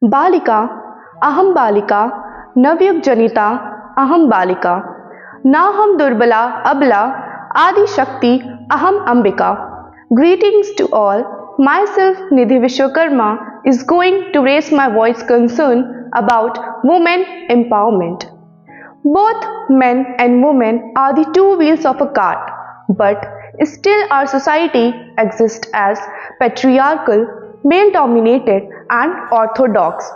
बालिका अहम बालिका नवयुग जनिता अहम बालिका नाहम दुर्बला अबला आदि शक्ति अहम Ambika. Greetings to all. Myself Nidhi Vishwakarma is going to raise my voice concern about women empowerment. Both men and women are the two wheels of a cart, but still our society exists as patriarchal, male-dominated and orthodox,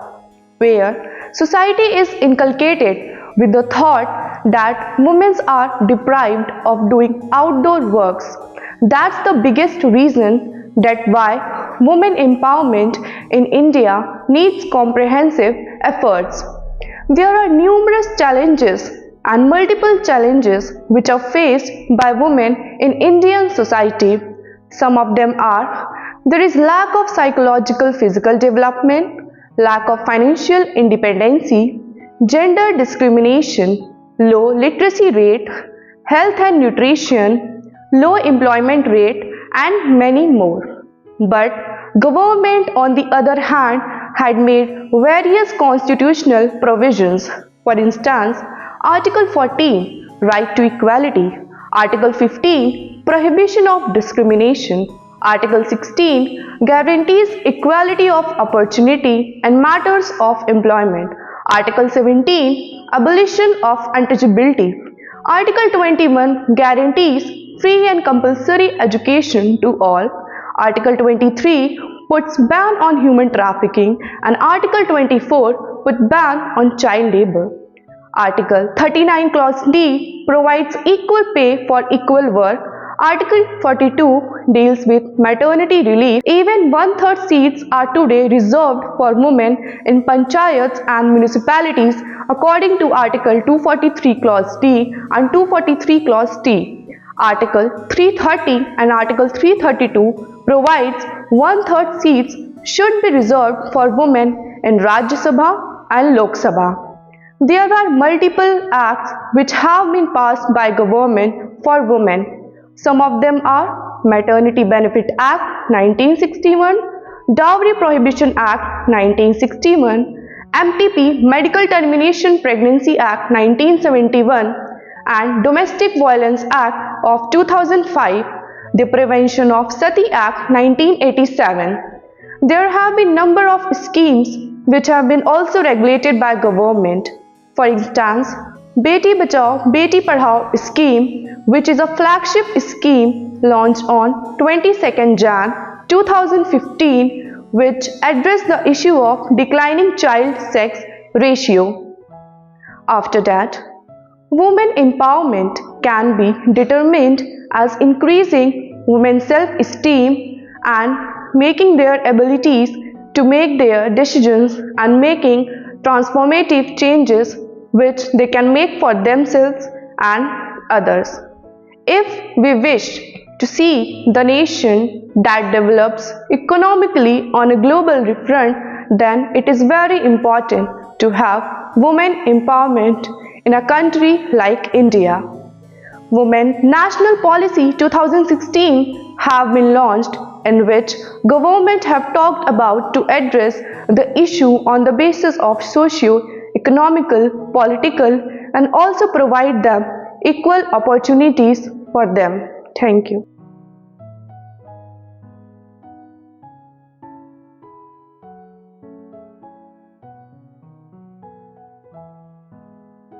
where society is inculcated with the thought that women are deprived of doing outdoor works. That's the biggest reason that why women empowerment in India needs comprehensive efforts. There are numerous challenges and multiple challenges which are faced by women in Indian society. Some of them are: there is lack of psychological physical development, lack of financial independency, gender discrimination, low literacy rate, health and nutrition, low employment rate, and many more. But government on the other hand had made various constitutional provisions. For instance, Article 14, right to equality, Article 15, prohibition of discrimination, Article 16, guarantees equality of opportunity and matters of employment, Article 17, abolition of untouchability, Article 21, guarantees free and compulsory education to all, Article 23 puts ban on human trafficking, and Article 24 put ban on child labor. Article 39 Clause D provides equal pay for equal work. Article 42 deals with maternity relief. Even one-third seats are today reserved for women in panchayats and municipalities according to Article 243 Clause D and 243 Clause T. Article 330 and Article 332 provides one-third seats should be reserved for women in Rajya Sabha and Lok Sabha. There are multiple acts which have been passed by government for women. Some of them are Maternity Benefit Act 1961, Dowry Prohibition Act 1961, MTP Medical Termination Pregnancy Act 1971, and Domestic Violence Act of 2005, the Prevention of Sati Act 1987. There have been number of schemes which have been also regulated by government. For instance, Beti Bachao Beti Padhao scheme, which is a flagship scheme launched on 22nd Jan 2015, which addressed the issue of declining child sex ratio. After that, women empowerment can be determined as increasing women's self-esteem and making their abilities to make their decisions and making transformative changes which they can make for themselves and others. If we wish to see the nation that develops economically on a global front, then it is very important to have women empowerment in a country like India. Women National Policy 2016 have been launched, in which government have talked about to address the issue on the basis of socio-economical, political, and also provide them equal opportunities for them. Thank you.